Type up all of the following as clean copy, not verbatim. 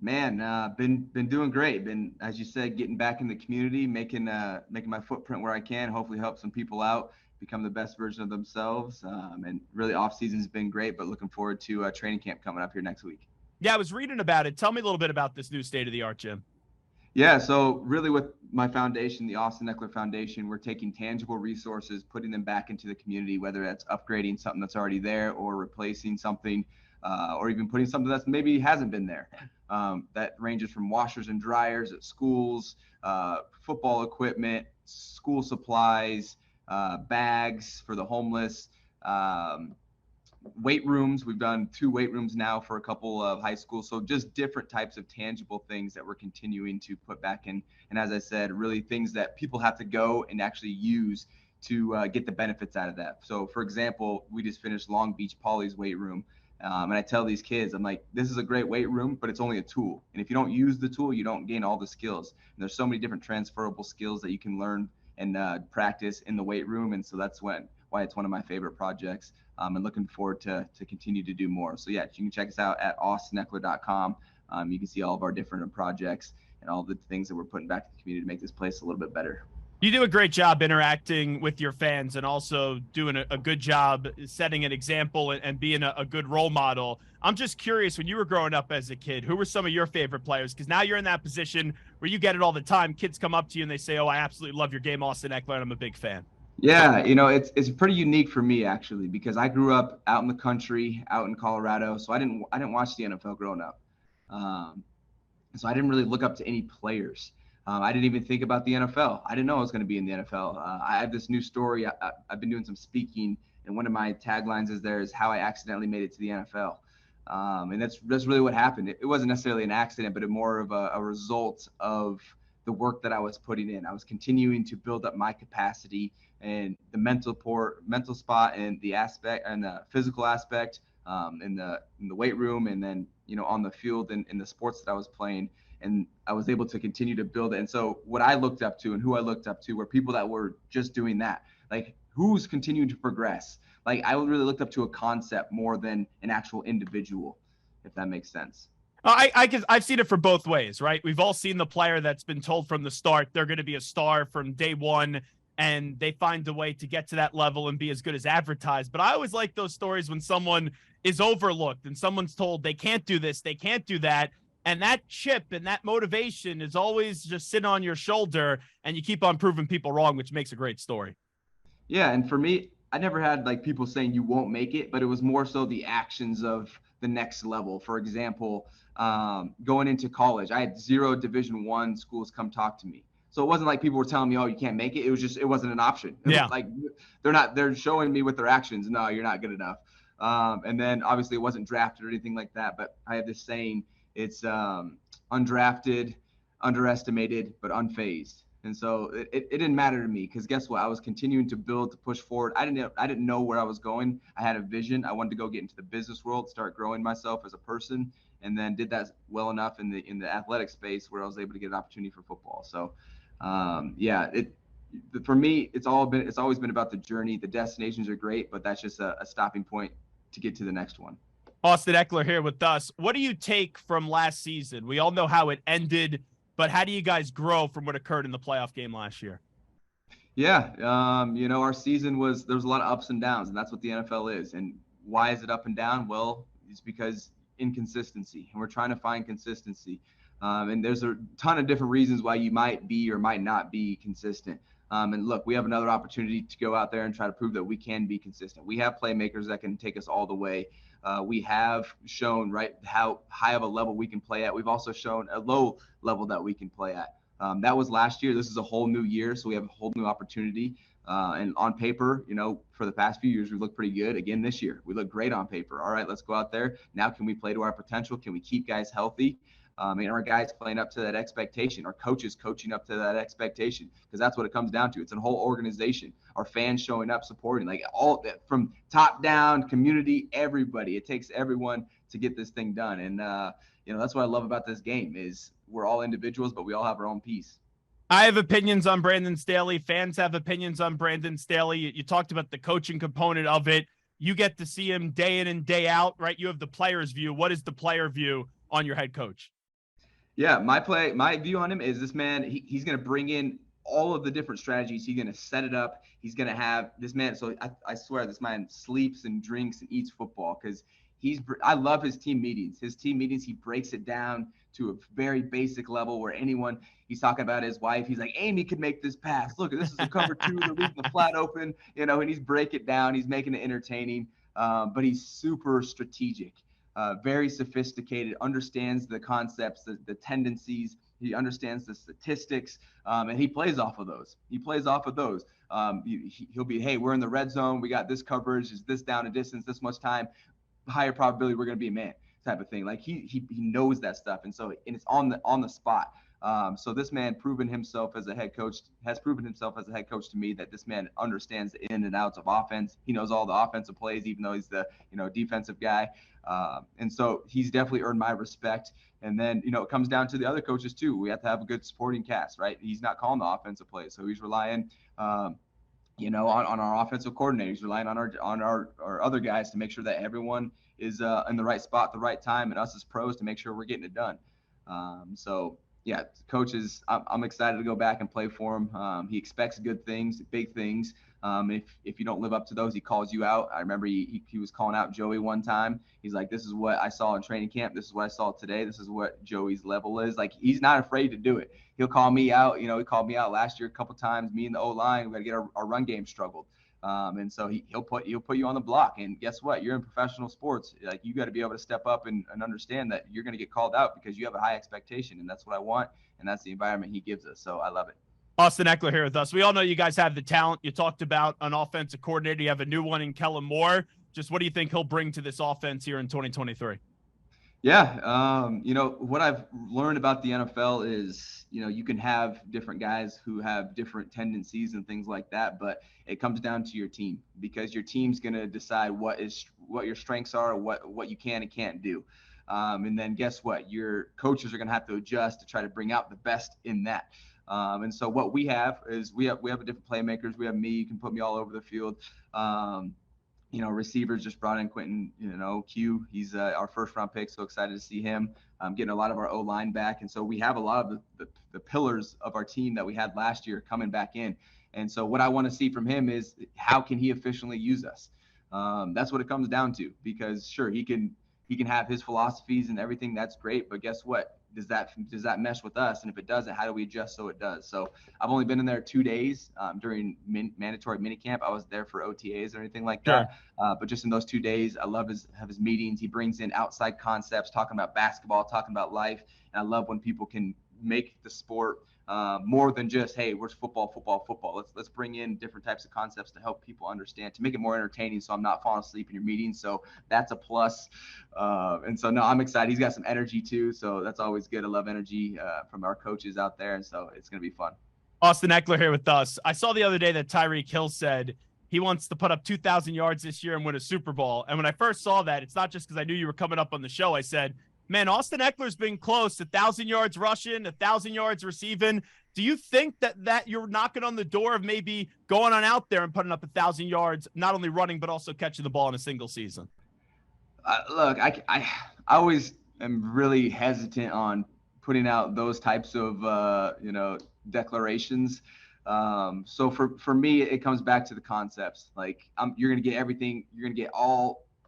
Man, been doing great. Been, as you said, getting back in the community, making my footprint where I can. Hopefully, help some people out, become the best version of themselves. And really, off season's been great. But looking forward to training camp coming up here next week. Yeah, I was reading about it. Tell me a little bit about this new state of the art gym. Yeah, so really with my foundation, the Austin Ekeler Foundation, we're taking tangible resources, putting them back into the community, whether that's upgrading something that's already there or replacing something, or even putting something that's maybe hasn't been there. That ranges from washers and dryers at schools, football equipment, school supplies, bags for the homeless, weight rooms. We've done 2 weight rooms now for a couple of high schools. So just different types of tangible things that we're continuing to put back in. And as I said, really things that people have to go and actually use to get the benefits out of that. So for example, we just finished Long Beach Poly's weight room. And I tell these kids, I'm like, this is a great weight room, but it's only a tool. And if you don't use the tool, you don't gain all the skills. And there's so many different transferable skills that you can learn and practice in the weight room. And so that's why it's one of my favorite projects. And looking forward to continue to do more. So yeah, you can check us out at austineckler.com. You can see all of our different projects and all the things that we're putting back to the community to make this place a little bit better. You do a great job interacting with your fans and also doing a good job setting an example and being a good role model. I'm just curious, when you were growing up as a kid, who were some of your favorite players? Because now you're in that position where you get it all the time. Kids come up to you and they say, oh, I absolutely love your game, Austin Ekeler, and I'm a big fan. Yeah, it's pretty unique for me actually because I grew up out in the country, out in Colorado, so I didn't watch the NFL growing up, um, so I didn't really look up to any players. I didn't even think about the NFL. I didn't know I was going to be in the NFL. I have this new story. I've been doing some speaking, and one of my taglines is how I accidentally made it to the NFL, and that's really what happened. It wasn't necessarily an accident, but more of a result of the work that I was putting in. I was continuing to build up my capacity and the mental spot and the aspect and the physical aspect in the weight room, and then on the field and in the sports that I was playing, and I was able to continue to build it. And so what I looked up to and who I looked up to were people that were just doing that, like who's continuing to progress. Like I really looked up to a concept more than an actual individual, if that makes sense. I've seen it for both ways, right? We've all seen the player that's been told from the start they're going to be a star from day one, and they find a way to get to that level and be as good as advertised. But I always like those stories when someone is overlooked and someone's told they can't do this, they can't do that. And that chip and that motivation is always just sitting on your shoulder, and you keep on proving people wrong, which makes a great story. Yeah, and for me, I never had like people saying you won't make it, but it was more so the actions of the next level. For example, going into college, I had 0 Division I schools come talk to me. So it wasn't like people were telling me, "Oh, you can't make it." It was just it wasn't an option. Yeah. Like they're showing me with their actions. No, you're not good enough. And then obviously it wasn't drafted or anything like that. But I have this saying: it's undrafted, underestimated, but unfazed. And so it didn't matter to me because guess what? I was continuing to build, to push forward. I didn't know where I was going. I had a vision. I wanted to go get into the business world, start growing myself as a person, and then did that well enough in the athletic space where I was able to get an opportunity for football. So yeah, for me, it's always been about the journey. The destinations are great, but that's just a stopping point to get to the next one. Austin Ekeler here with us. What do you take from last season? We all know how it ended, but how do you guys grow from what occurred in the playoff game last year? Yeah, our season there was a lot of ups and downs, and that's what the NFL is. And why is it up and down? Well, it's because inconsistency, and we're trying to find consistency. And there's a ton of different reasons why you might be or might not be consistent. And look, we have another opportunity to go out there and try to prove that we can be consistent. We have playmakers that can take us all the way. We have shown how high of a level we can play at. We've also shown a low level that we can play at. That was last year. This is a whole new year, so we have a whole new opportunity. And on paper, for the past few years, we look pretty good. Again, this year, we look great on paper. All right, let's go out there. Now, can we play to our potential? Can we keep guys healthy? And our guys playing up to that expectation, our coaches coaching up to that expectation, because that's what it comes down to. It's a whole organization, our fans showing up, supporting, like all that from top down, community, everybody. It takes everyone to get this thing done. And, that's what I love about this game is we're all individuals, but we all have our own piece. I have opinions on Brandon Staley. Fans have opinions on Brandon Staley. You talked about the coaching component of it. You get to see him day in and day out, right? You have the player's view. What is the player view on your head coach? Yeah, my view on him is this man, he's going to bring in all of the different strategies. He's going to set it up. He's going to have this man. So I swear this man sleeps and drinks and eats football because I love his team meetings. His team meetings, he breaks it down to a very basic level where he's talking about his wife. He's like, Amy could make this pass. Look, this is a cover two. They're leaving the flat open, and he's breaking it down. He's making it entertaining, but he's super strategic. Very sophisticated, understands the concepts, the tendencies. He understands the statistics, and he plays off of those. He'll be, hey, we're in the red zone. We got this coverage. Is this down a distance, this much time? Higher probability we're going to be a man type of thing. Like he knows that stuff. And it's on the spot. So this man has proven himself as a head coach to me that this man understands the in and outs of offense. He knows all the offensive plays, even though he's the, defensive guy. And so he's definitely earned my respect. And then, it comes down to the other coaches too. We have to have a good supporting cast, right? He's not calling the offensive plays. So he's relying, on our offensive coordinator. He's relying on our other guys to make sure that everyone is in the right spot at the right time, and us as pros to make sure we're getting it done. Yeah, coaches, I'm excited to go back and play for him. He expects good things, big things. If you don't live up to those, he calls you out. I remember he was calling out Joey one time. He's like, this is what I saw in training camp. This is what I saw today. This is what Joey's level is. Like, he's not afraid to do it. He'll call me out. He called me out last year a couple times. Me and the O-line, we got to get our run game struggled. And so he'll put you on the block. And guess what? You're in professional sports. Like, you got to be able to step up and understand that you're going to get called out because you have a high expectation, and that's what I want. And that's the environment he gives us. So I love it. Austin Ekeler here with us. We all know you guys have the talent. You talked about an offensive coordinator. You have a new one in Kellen Moore. Just what do you think he'll bring to this offense here in 2023? Yeah. What I've learned about the NFL is, you can have different guys who have different tendencies and things like that, but it comes down to your team because your team's going to decide what your strengths are, what you can and can't do. And then guess what? Your coaches are going to have to adjust to try to bring out the best in that. And so what we have is we have different playmakers. We have me. You can put me all over the field. Receivers just brought in Quentin, Q. He's our first round pick. So excited to see him. Getting a lot of our O-line back. And so we have a lot of the pillars of our team that we had last year coming back in. And so what I want to see from him is how can he efficiently use us? That's what it comes down to, because sure, he can have his philosophies and everything. That's great. But guess what? Does that mesh with us? And if it doesn't, how do we adjust so it does? So I've only been in there 2 days during mandatory minicamp. I was there for OTAs or anything like that. But just in those 2 days, I love his meetings. He brings in outside concepts, talking about basketball, talking about life. And I love when people can make the sport more than just, hey, where's football. Let's bring in different types of concepts to help people understand, to make it more entertaining so I'm not falling asleep in your meetings. So that's a plus. And so, no, I'm excited. He's got some energy too. So that's always good. I love energy from our coaches out there. And so it's going to be fun. Austin Ekeler here with us. I saw the other day that Tyreek Hill said he wants to put up 2,000 yards this year and win a Super Bowl. And when I first saw that, it's not just because I knew you were coming up on the show. I said, man, Austin Ekeler's been close, 1,000 yards rushing, 1,000 yards receiving. Do you think that you're knocking on the door of maybe going on out there and putting up 1,000 yards, not only running, but also catching the ball in a single season? Look, I always am really hesitant on putting out those types of, declarations. So for me, it comes back to the concepts. Like, you're going to get everything. You're going to get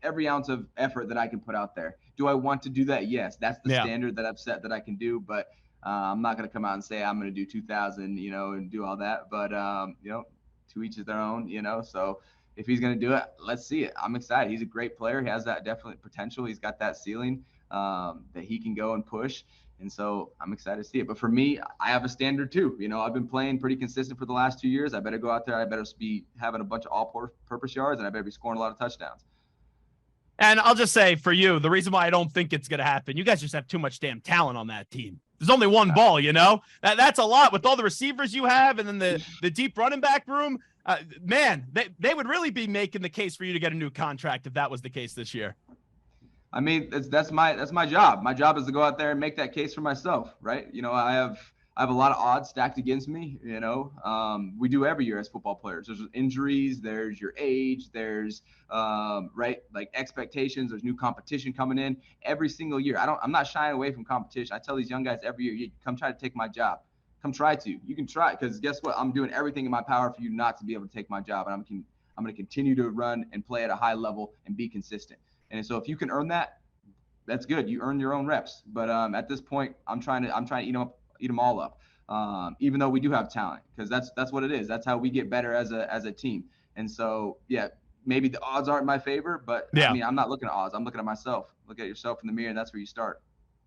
every ounce of effort that I can put out there. Do I want to do that? Yes, that's the standard that I've set that I can do. But I'm not going to come out and say I'm going to do 2,000, and do all that. But to each is their own, So if he's going to do it, let's see it. I'm excited. He's a great player. He has that definite potential. He's got that ceiling that he can go and push. And so I'm excited to see it. But for me, I have a standard too. I've been playing pretty consistent for the last 2 years. I better go out there. I better be having a bunch of all-purpose yards, and I better be scoring a lot of touchdowns. And I'll just say for you, the reason why I don't think it's going to happen, you guys just have too much damn talent on that team. There's only one ball, That's a lot with all the receivers you have and then the deep running back room. Man, they would really be making the case for you to get a new contract if that was the case this year. I mean, that's my job. My job is to go out there and make that case for myself, right? I've I have a lot of odds stacked against me. We do every year as football players. There's injuries, there's your age, there's right, like expectations. There's new competition coming in every single year. I'm not shying away from competition. I tell these young guys every year, you come try to take my job. Come try to. You can try, because guess what? I'm doing everything in my power for you not to be able to take my job, and I'm going to continue to run and play at a high level and be consistent. And so if you can earn that, that's good. You earn your own reps. But at this point, I'm trying to eat them all up. Even though we do have talent, because that's what it is. That's how we get better as a team. And so, yeah, maybe the odds aren't in my favor, but yeah. I mean, I'm not looking at odds. I'm looking at myself. Look at yourself in the mirror, and that's where you start.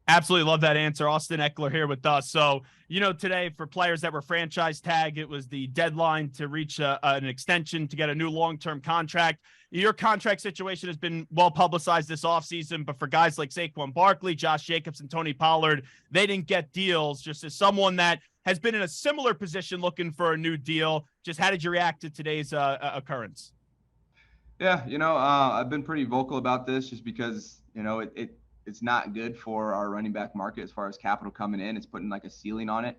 Absolutely love that answer. Austin Ekeler here with us. So, today for players that were franchise tagged, it was the deadline to reach an extension to get a new long-term contract. Your contract situation has been well publicized this offseason, but for guys like Saquon Barkley, Josh Jacobs, and Tony Pollard, they didn't get deals. Just as someone that has been in a similar position looking for a new deal, just how did you react to today's occurrence? Yeah, I've been pretty vocal about this just because, it's not good for our running back market as far as capital coming in. It's putting like a ceiling on it.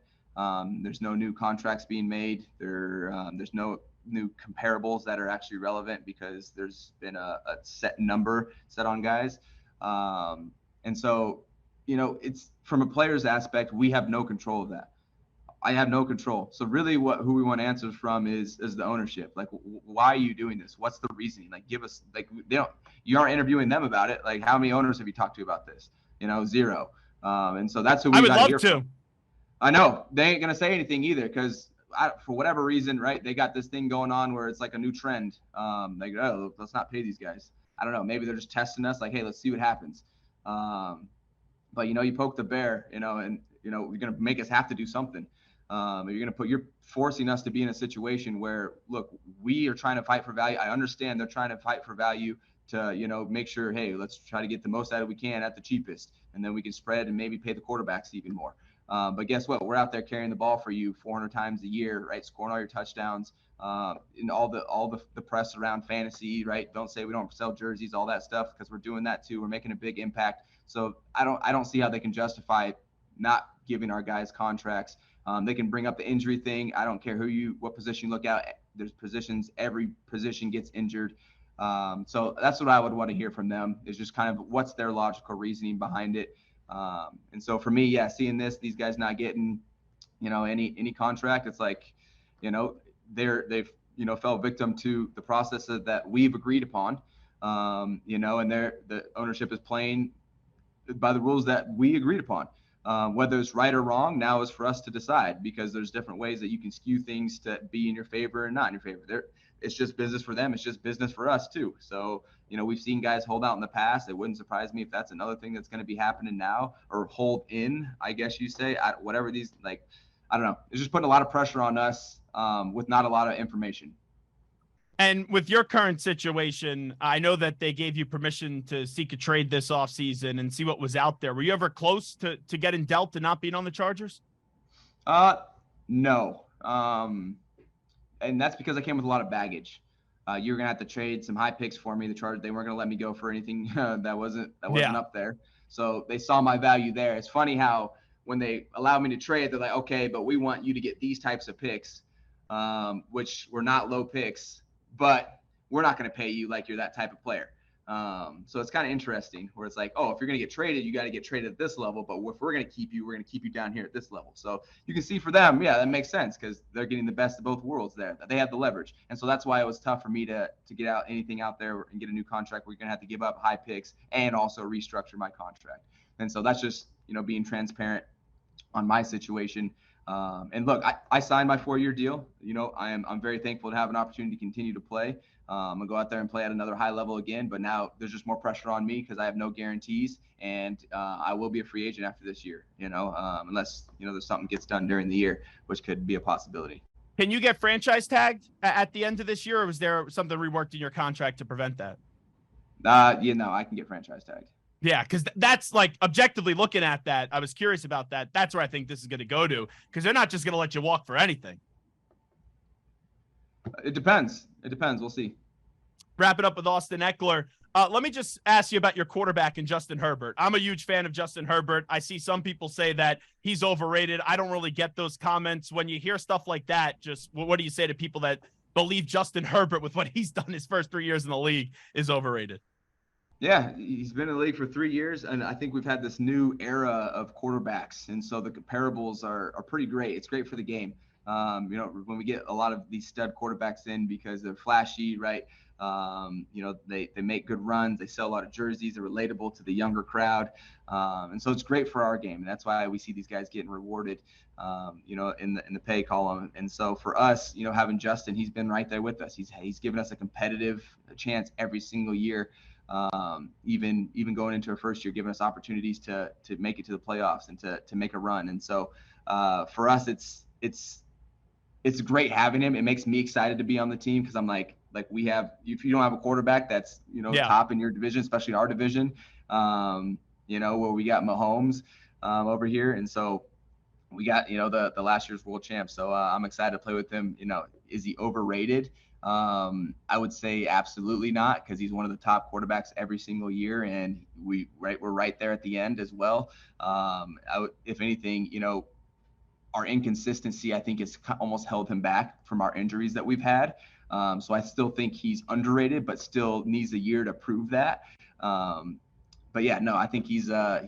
There's no new contracts being made. There's no new comparables that are actually relevant because there's been a set number set on guys. And so, it's from a player's aspect, we have no control of that. I have no control. So really who we want answers from is the ownership. Like, why are you doing this? What's the reasoning? Like, give us, like, you aren't interviewing them about it. Like, how many owners have you talked to about this? Zero. And so that's who we got to hear from. I know they ain't going to say anything either, because for whatever reason, right, they got this thing going on where it's like a new trend. Like, oh, let's not pay these guys. I don't know. Maybe they're just testing us. Like, hey, let's see what happens. But, you poke the bear, and, you're going to make us have to do something. You're forcing us to be in a situation where, look, we are trying to fight for value. I understand they're trying to fight for value to, make sure, hey, let's try to get the most out of we can at the cheapest, and then we can spread and maybe pay the quarterbacks even more. But guess what? We're out there carrying the ball for you 400 times a year, right? Scoring all your touchdowns, and all the press around fantasy, right? Don't say we don't sell jerseys, all that stuff, because we're doing that too. We're making a big impact. So I don't see how they can justify not giving our guys contracts. They can bring up the injury thing. I don't care what position you look at. There's positions, every position gets injured. So that's what I would want to hear from them, is just kind of what's their logical reasoning behind it. And so for me, yeah, seeing these guys not getting, any contract, it's like, they've fell victim to the process that we've agreed upon, and the ownership is playing by the rules that we agreed upon. Whether it's right or wrong now is for us to decide, because there's different ways that you can skew things to be in your favor and not in your favor. It's just business for them. It's just business for us too. So, we've seen guys hold out in the past. It wouldn't surprise me if that's another thing that's going to be happening now, or hold in, I guess you say, whatever these, like, I don't know. It's just putting a lot of pressure on us with not a lot of information. And with your current situation, I know that they gave you permission to seek a trade this offseason and see what was out there. Were you ever close to getting dealt and not being on the Chargers? No. And that's because I came with a lot of baggage. You were going to have to trade some high picks for me. The Chargers, they weren't going to let me go for anything that wasn't up there. So they saw my value there. It's funny how when they allowed me to trade, they're like, okay, but we want you to get these types of picks, which were not low picks, but we're not going to pay you like you're that type of player. So it's kind of interesting where it's like, oh, if you're going to get traded, you got to get traded at this level. But if we're going to keep you, we're going to keep you down here at this level. So you can see for them, yeah, that makes sense, because they're getting the best of both worlds there. They have the leverage. And so that's why it was tough for me to get anything out there and get a new contract where you're going to have to give up high picks and also restructure my contract. And so that's just, being transparent on my situation. And look, I signed my 4-year deal. I'm very thankful to have an opportunity to continue to play. And go out there and play at another high level again. But now there's just more pressure on me because I have no guarantees, and I will be a free agent after this year, unless, there's something gets done during the year, which could be a possibility. Can you get franchise tagged at the end of this year, or was there something reworked in your contract to prevent that? I can get franchise tagged. Yeah, because that's like objectively looking at that. I was curious about that. That's where I think this is going to go to, because they're not just going to let you walk for anything. It depends. We'll see. Wrap it up with Austin Ekeler. Let me just ask you about your quarterback and Justin Herbert. I'm a huge fan of Justin Herbert. I see some people say that he's overrated. I don't really get those comments. When you hear stuff like that, just what do you say to people that believe Justin Herbert, with what he's done his first 3 years in the league, is overrated? Yeah, he's been in the league for 3 years, and I think we've had this new era of quarterbacks, and so the comparables are pretty great. It's great for the game. When we get a lot of these stud quarterbacks in because they're flashy, right? They make good runs. They sell a lot of jerseys. They're relatable to the younger crowd. And so it's great for our game. And that's why we see these guys getting rewarded, in the pay column. And so for us, having Justin, he's been right there with us. He's given us a competitive chance every single year. Even going into our first year, giving us opportunities to make it to the playoffs and to make a run. And so for us, it's great having him. It makes me excited to be on the team because I'm like we have, if you don't have a quarterback that's, top in your division, especially our division, where we got Mahomes over here. And so we got, the last year's world champ. So I'm excited to play with him. Is he overrated? I would say absolutely not, because he's one of the top quarterbacks every single year. And we're right there at the end as well. If anything, our inconsistency, I think, has almost held him back from our injuries that we've had. So I still think he's underrated, but still needs a year to prove that. But yeah, no, I think he's a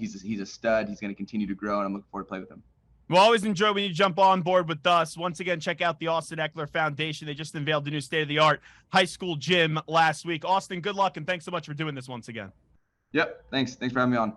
stud. He's going to continue to grow, and I'm looking forward to play with him. We'll always enjoy when you jump on board with us. Once again, check out the Austin Ekeler Foundation. They just unveiled the new state-of-the-art high school gym last week. Austin, good luck, and thanks so much for doing this once again. Yep, thanks. Thanks for having me on.